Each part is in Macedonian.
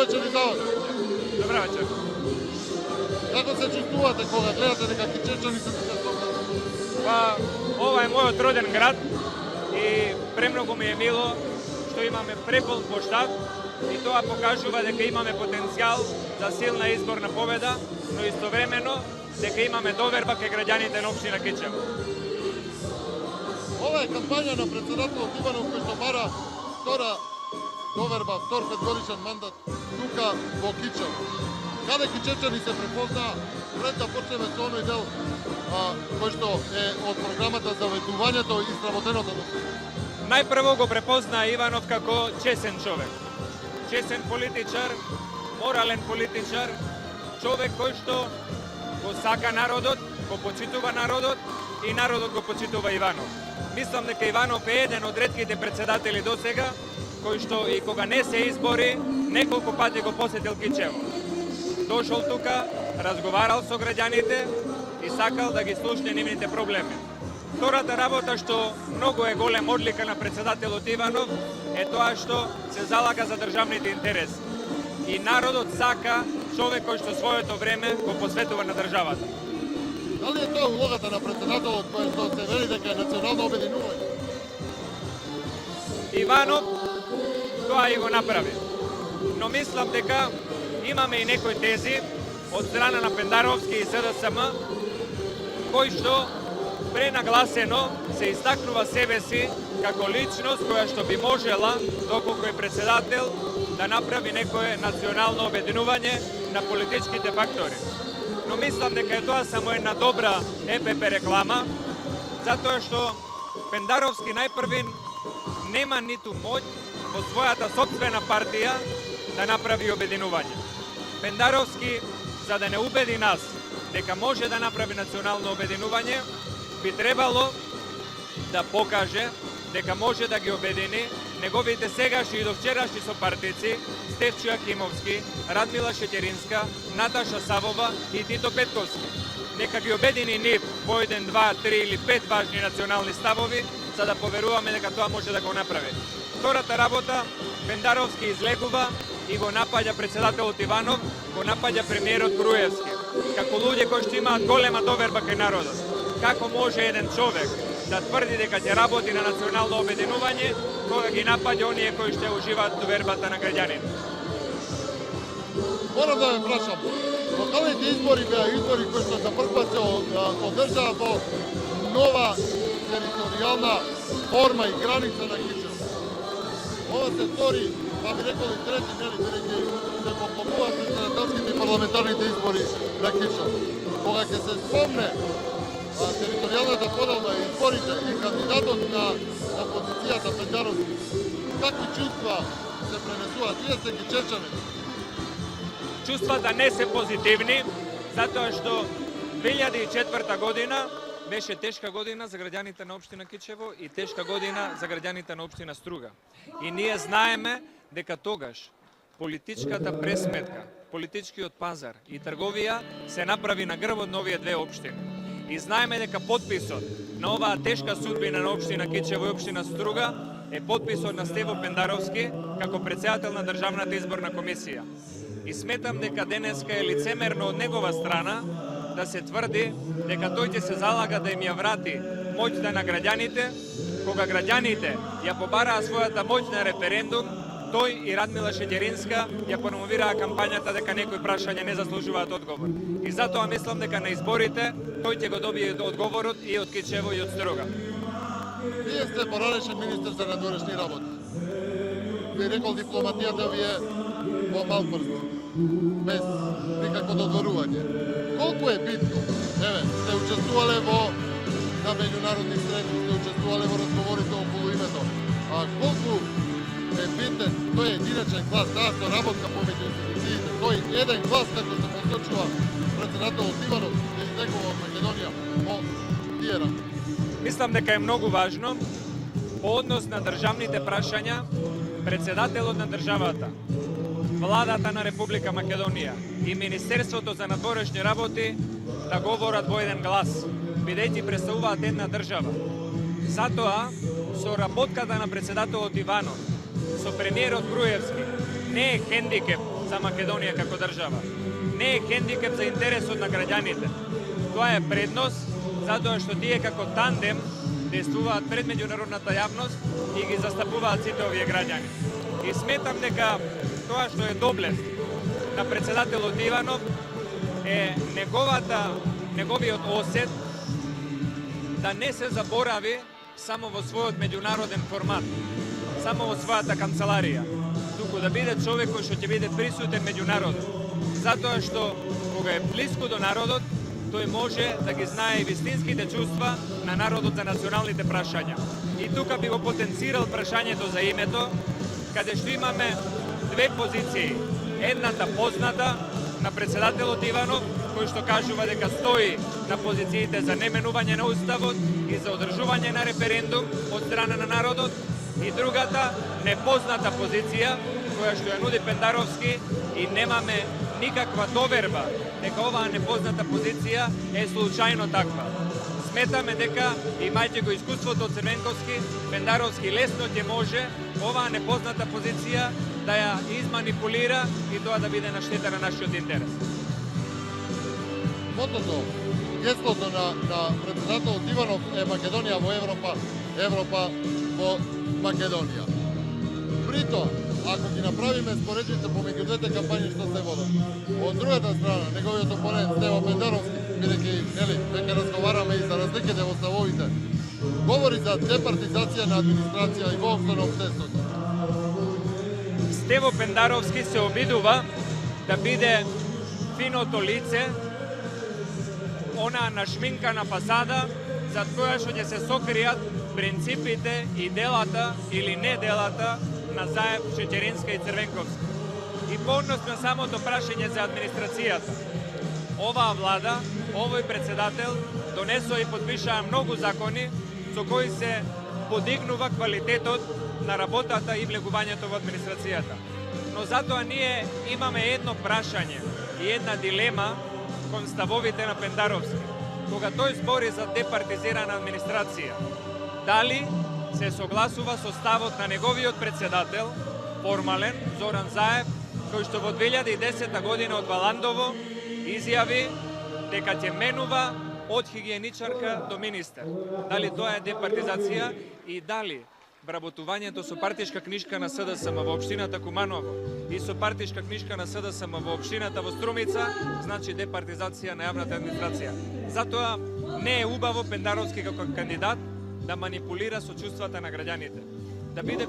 вечер и за вас. Добра вечер. Како се чувствувате кога гледате дека кичевчани се тука со вас? Па, ова е мојот роден град и премногу ми е мило што имаме препол площад и тоа покажува дека имаме потенцијал за силна изборна победа, но истовремено дека имаме доверба кај граѓаните на општина Кичево. Ова е кампања на председателот Иванов кој што бара втора доверба, втор петгодишен мандат тука во Кичево. Каде кичевчани се препознаа, пред да почнеме со оној дел кој што е од програмата за ведувањето и сработеното до сега. Најпрво го препозна Иванов како чесен човек. Чесен политичар, морален политичар, човек кој што го сака народот, го почитува народот и народот го почитува Иванов. Мислам дека Иванов е еден од ретките председатели до сега кој што и кога не се избори, неколку пати го посетил Кичево. Дошол тука, разговарал со граѓаните и сакал да ги слушне нивните проблеми. Втората работа што многу е голем одлика на председателот Иванов е тоа што се залага за државните интереси. И народот сака човек кој што своето време го посветува на државата. Дали е тоа улогата на председателот кој што се вели дека е национално обединување? Иванов тоа и го направи. Но мислам дека имаме и некои тези од страна на Пендаровски и СДСМ кој што пренагласено се истакнува себе си како личност која што би можела, доколку е председател, да направи некое национално обединување на политичките фактори. Но мислам дека е тоа само една добра ЕПП реклама, затоа што Пендаровски најпрвин нема ниту моќ во својата сопствена партија да направи обединување. Пендаровски, за да не убеди нас дека може да направи национално обединување, би требало да покаже дека може да ги обедини неговите сегашни и довчерашни сопартици Стефчо Јакимовски, Радмила Шеќеринска, Наташа Савова и Тито Петковски. Нека ги обедини нив во 1, 2, 3 или 5 важни национални ставови, за да поверуваме дека тоа може да го направи. Втората работа, Пендаровски излегува и го напаѓа председателот Иванов, го напаѓа премиерот Груевски, како луѓе кои што имаат голема доверба кај народот. Како може еден човек да тврди дека ќе работи на национално обединување, кога ги напаѓа оние кои што уживаат довербата на граѓаните? Морам да ве прашам, локалните избори беа избори кои што за прв пат се одржаа во нова територијална форма и граница на Кичево. Ова се втори, па би рекол и трети, нели, бидејќи се поклопуваат председателските и парламентарните избори на Кичево. Кога ќе се спомне територијалната поделба и изборите и кандидатот на опозицијата Пендаровски, какви чувства се пренесуваат? Тие се кичевчани. Чувствата не се позитивни, затоа што 2004 година беше тешка година за граѓаните на општина Кичево и тешка година за граѓаните на општина Струга. И ние знаеме дека тогаш политичката пресметка, политичкиот пазар и трговија се направи на грбот на овие две општини. И знаеме дека подписот на оваа тешка судбина на општина Кичево и општина Струга е подписот на Стево Пендаровски како председател на Државната изборна комисија. И сметам дека денеска е лицемерно од негова страна да се тврди дека тој ќе се залага да им ја врати моќта на граѓаните, кога граѓаните ја побараа својата моќ на референдум, тој и Радмила Шеќеринска ја промовираа кампањата дека некои прашања не заслужуваат одговор. И затоа мислам дека на изборите тој ќе го добие одговорот и од Кичево и од Струга. Вие сте поранешен министер за надворешни работи. Би рекол дипломатијата ви е во мал прст, без никакво додворување. Колку е битно? Еве, сте учествувале на меѓународни средби, сте учествувале во разговорите околу името. А колку е битен тој единечен глас, таа соработка помеѓу институциите, тој еден глас како што посочува председателот Иванов, да изтекува од Македонија во тие работи? Мислам дека е многу важно по однос на државните прашања председателот на државата, владата на Република Македонија и Министерството за надворешни работи да говорат во еден глас, бидејќи представуваат една држава. Затоа, со работката на председателот Иванов, со премиерот Груевски, не е хендикеп за Македонија како држава. Не е хендикеп за интересот на граѓаните. Тоа е предност, затоа што тие како тандем действуваат пред меѓународната јавност и ги застапуваат сите овие граѓани. И сметам дека тоа што е доблест на председателот Иванов е неговиот осет да не се заборави само во својот меѓународен формат, само во својата канцеларија, туку да биде човек кој што ќе биде присутен меѓу народот. Затоа што кога е блиску до народот, тој може да ги знае и вистинските чувства на народот за националните прашања. И тука би го потенцирал прашањето за името, каде што имаме две позиции. Едната позната на председателот Иванов, кој што кажува дека стои на позициите за неменување на уставот и за одржување на референдум од страна на народот, и другата непозната позиција која што ја нуди Пендаровски и немаме никаква доверба дека оваа непозната позиција е случајно таква. Сметаме дека, имајќи го искуството од Црвенковски, Пендаровски лесно ќе може оваа непозната позиција да ја изманипулира и тоа да биде на штета на нашиот интерес. Мотото, геслото на председателот Иванов е Македонија во Европа, Европа во Македонија. При тоа, ако ги направиме споредите помеѓу двете кампањи што се водат, од другата страна, неговиот опонент Стево Пендаровски, бидејќи веќе разговараме и за разликите во ставовите, говори за департизација на администрација и воопшто на општеството. Стево Пендаровски се обидува да биде финото лице, она нашминкана фасада, за која што ќе се сокријат принципите и делата или не делата на Заев, Шеќеринска и Црвенковска. И поодносно самото прашање за администрацијата. Оваа влада, овој председател донесо и подпишаа многу закони со кои се подигнува квалитетот на работата и влегувањето во администрацијата. Но затоа ние имаме едно прашање и една дилема кон ставовите на Пендаровски, кога тој збори за департизирана администрација. Дали се согласува со ставот на неговиот председател, формален, Зоран Заев, кој што во 2010 година од Валандово изјави дека ќе менува од хигиеничарка до министер. Дали тоа е департизација и дали вработувањето со партишка книшка на СДСМ во општината Куманово и со партишка книшка на СДСМ во општината во Струмица значи департизација на јавната администрација. Затоа не е убаво Пендаровски како кандидат да манипулира со чувствата на граѓаните. Да биде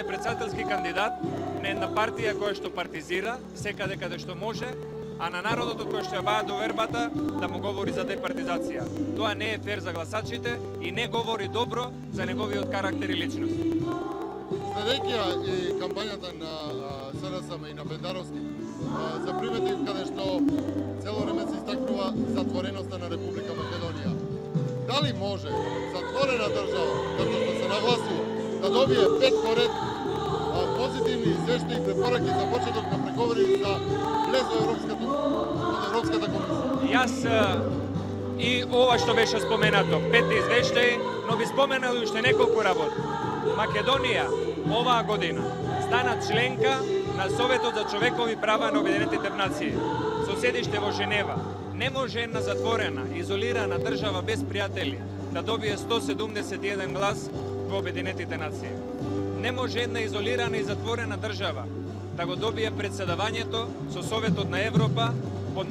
председателски кандидат на една партија која што партизира секаде каде што може, а на народот од кој што ја баја довербата да му говори за департизација. Тоа не е фер за гласачите и не говори добро за неговиот карактер и личност. Следејќи и кампањата на СДСМ и на Пендаровски, заприметив каде што цело време се истакнува затвореноста на Република Македонија. Дали може затворена држава, како што се нагласува, да добие 5 поред позитивни извештаи и препораки за почеток на преговори за влез во Европската комисија? Јас и ова што беше споменато, 5 извештаи, но би споменал уште неколку работи. Македонија оваа година стана членка на Советот за човекови права на Обединетите нации, со седиште во Женева. Не може една затворена, изолирана држава без пријатели да добие 171 глас во Обединетите нации. Не може една изолирана и затворена држава да го добие председавањето со Советот на Европа под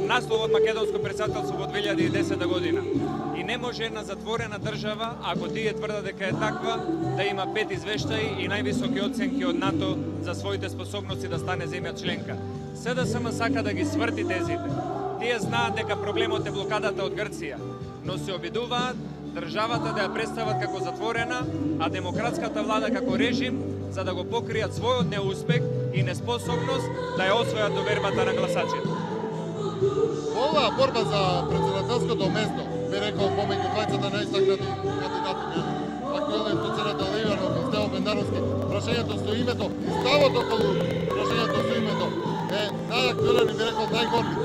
насловот Македонско председателство во 2010 година. И не може една затворена држава, ако тие тврдат дека е таква, да има 5 извештаи и највисоки оценки од НАТО за своите способности да стане земја членка. СДСМ сака да ги сврти тезите. Тие знаат дека проблемот е блокадата од Грција, но се обидуваат државата да ја представат како затворена, а демократската влада како режим, за да го покријат својот неуспех и неспособност да ја освојат довербата на гласачите. Во оваа борба за председателското место, би рекол помеѓу двајцата најстакнати кандидати на актуелниот председател Иванов и Стево Пендаровски, прашањето со името и ставот околу прашањето со името е најактуелен и би рекол најгорли.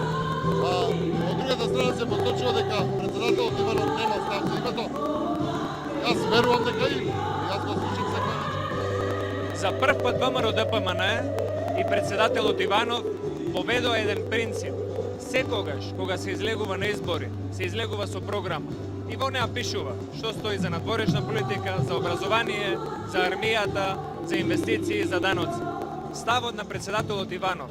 Од другата страна се поточува дека председателот Иванов нема став за името. Јас верувам дека и јас го слушам секој вечер. За прв пат ВМРО ДПМН и председателот Иванов поведоа еден принцип. Секогаш кога се излегува на избори, се излегува со програма. И во неа пишува што стои за надворешна политика, за образование, за армијата, за инвестиции, за даноци. Ставот на председателот Иванов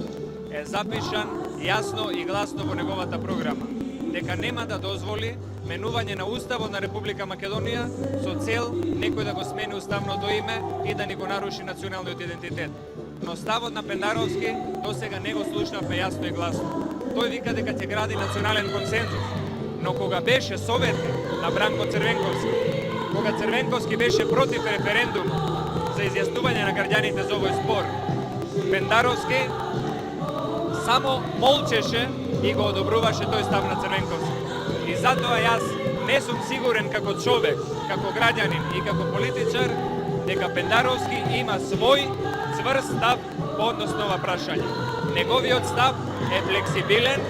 е запишан јасно и гласно во неговата програма, дека нема да дозволи менување на Уставот на Република Македонија со цел некој да го смени уставното име и да ни го наруши националниот идентитет. Но ставот на Пендаровски досега не го слушнавме јасно и гласно. Тој вика дека ќе гради национален консензус, но кога беше советник на Бранко Црвенковски, кога Црвенковски беше против референдум за изјаснување на граѓаните за овој спор, Пендаровски само молчеше и го одобруваше тој став на Црвенковски. И затоа јас не сум сигурен како човек, како граѓанин и како политичар дека Пендаровски има свој цврст став по однос на ова прашање. Неговиот став е флексибилен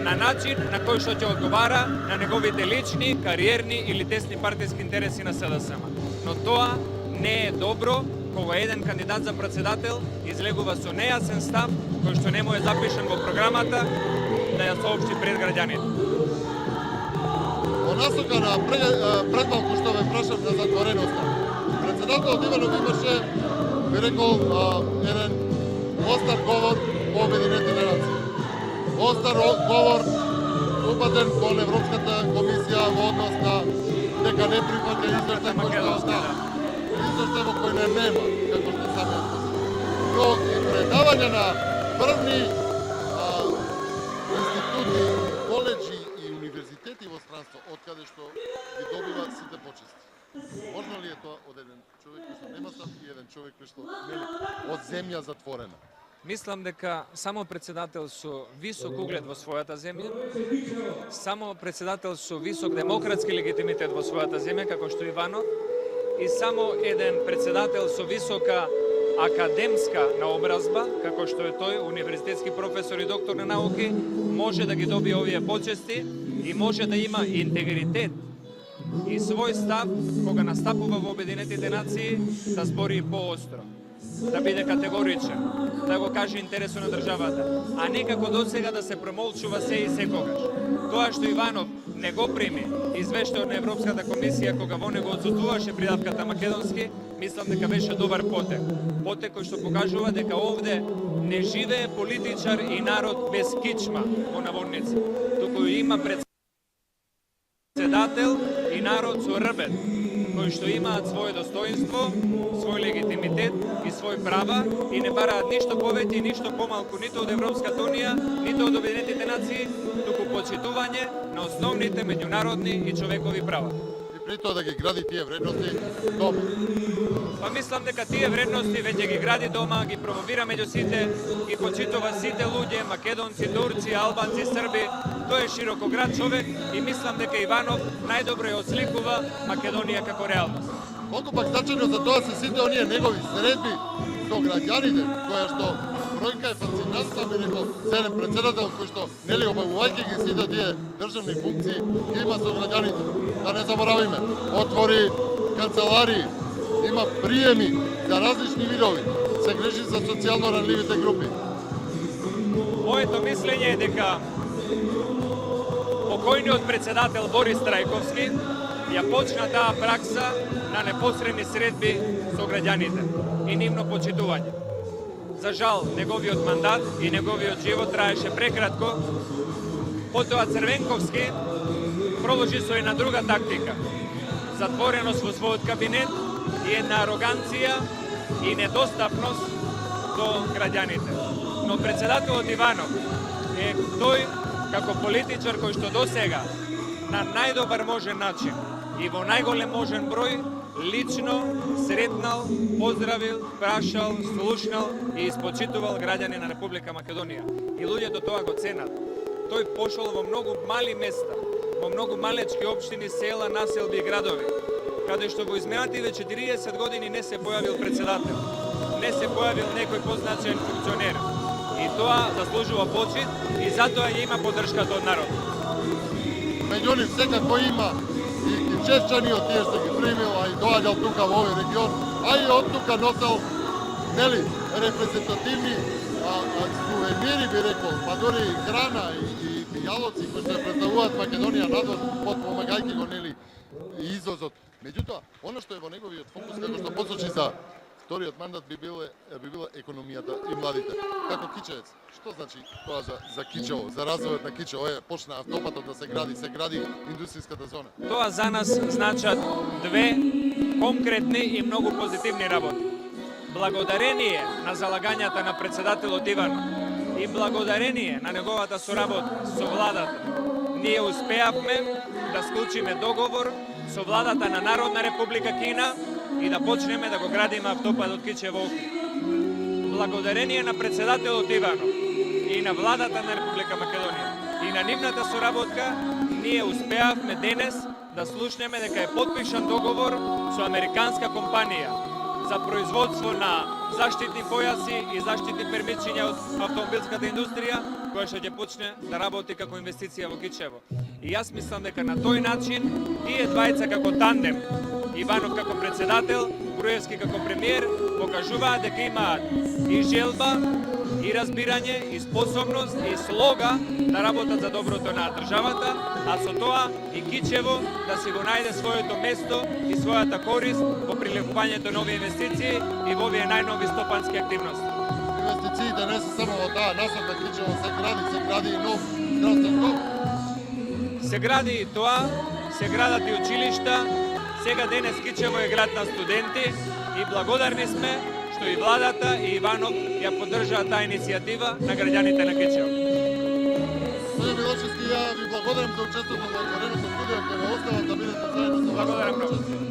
на начин на кој што ќе одговара на неговите лични, кариерни или тесни партиски интереси на СДСМ. Но тоа не е добро кога еден кандидат за председател излегува со нејасен став кој што не му е запишан во програмата да ја соопшти пред граѓаните. Во насока на предмалку што ве прашам на затвореноста. Председателот Иванов имаше, би рекол, еден остар говор по Обединетите нации. Остар говор упатен кон Европската комисија во однос на дека не прифаќа извештај извештај во кој не нема, како што сами отпостави. Но и предавање на првни институти, коледжи и универзитети во странство, од каде што ги добива сите почести. Можно ли е тоа од еден човек кој што нема став и еден човек кој што нели од земја затворена? Мислам дека само председател со висок углед во својата земја, само председател со висок демократски легитимитет во својата земја, како што Иванов, и само еден председател со висока академска наобразба, како што е тој, универзитетски професор и доктор на науки, може да ги добие овие почести и може да има интегритет и свој став кога настапува во Обединетите нации да збори поостро, да биде категоричен, да го каже интересот на државата, а не како досега да се промолчува се и секогаш. Тоа што Иванов не го прими извештајот на Европската комисија кога во него отсутуваше придавката македонски, мислам дека беше добар потек. Потек кој што покажува дека овде не живее политичар и народ без кичма, во наводници, туку има председател и народ со рбет, кои што имаат своје достоинство, свој легитимитет и свој права и не бараат ништо повеќе и ништо помалку ниту од Европската унија, ниту од Обединетите нации, туку почитување на основните меѓународни и човекови права. И при тоа да ги гради тие вредности дома. Па мислам дека тие вредности веќе ги гради дома, ги промовира меѓу сите, ги почитува сите луѓе, македонци, турци, албанци, срби. Тој е широкоград човек и мислам дека Иванов најдобро ја осликува Македонија како реалност. Колку пак значајно за тоа се сите оние негови средби со граѓаните, која што бројка е фасцинантна, би рекол, седен председател кој што, нели, обавувајќи ги сите тие државни функции, ги има со граѓаните. Да не заборавиме, отвори канцеларии, има приеми за различни видови, се грижи за социјално ранливите групи. Моето мислење е дека покојниот председател Борис Трајковски ја почна таа пракса на непосредни средби со граѓаните и нивно почитување. За жал, неговиот мандат и неговиот живот траеше прекратко. Потоа Црвенковски продолжи со една друга тактика. Затвореност во својот кабинет и една ароганција и недостапност до граѓаните. Но председателот Иванов е тој како политичар кој што досега на најдобар можен начин и во најголем можен број лично сретнал, поздравил, прашал, слушнал и испочитувал граѓани на Република Македонија. И луѓето тоа го ценат. Тој пошол во многу мали места, во многу малечки општини, села, населби и градови, каде што во изминативе 40 години не се појавил председател, не се појавил некој позначаен функционер. И тоа заслужува почит и затоа ја има поддршката од народ. Меѓу нив секако има и чешчани од тие што ги примил, а и доаѓал тука во овој регион, а и од тука носел, нели, репрезентативни сувенири би рекол, па дори и храна и пијалоци кои што ја представуваат Македонија надвор, подпомагајќи го нели и извозот. Меѓутоа, она што е во неговиот фокус, како што посочи за вториот мандат би била економијата и младите. Како кичевец, што значи тоа за Кичево, за развојот на Кичево? Почна автопатот да се гради индустријската зона. Тоа за нас значат две конкретни и многу позитивни работи. Благодарение на залагањата на председателот Иван и благодарение на неговата соработка со владата, ние успеавме да склучиме договор со владата на Народна република Кина и да почнеме да го градиме автопатот Кичево-Охрид. Благодарение на председателот Иванов и на владата на Република Македонија и на нивната соработка, ние успеавме денес да слушнеме дека е потпишан договор со американска компанија за производство на заштитни појаси и заштитни пермичиња од автомобилската индустрија, која што ќе почне да работи како инвестиција во Кичево. И јас мислам дека на тој начин тие двајца како тандем, Иванов како председател, Груевски како премиер, покажуваат дека имаат и желба, и разбирање, и способност, и слога да работат за доброто на државата, а со тоа и Кичево да си го најде своето место и својата корист во привлекувањето нови инвестиции и во овие најнови стопански активности. Инвестициите не се само во таа насока, Кичево се гради и нов здравствен дом. Се гради и тоа, се градат и училишта. Сега денес Кичево е град на студенти и благодарни сме што и владата и Иванов ја поддржаат таа иницијатива на граѓаните на Кичево. Господин Милошевски, ја ви благодарам за учеството во отвореното студио, кој ве оставам да бидете заедно со вас. Благодарам.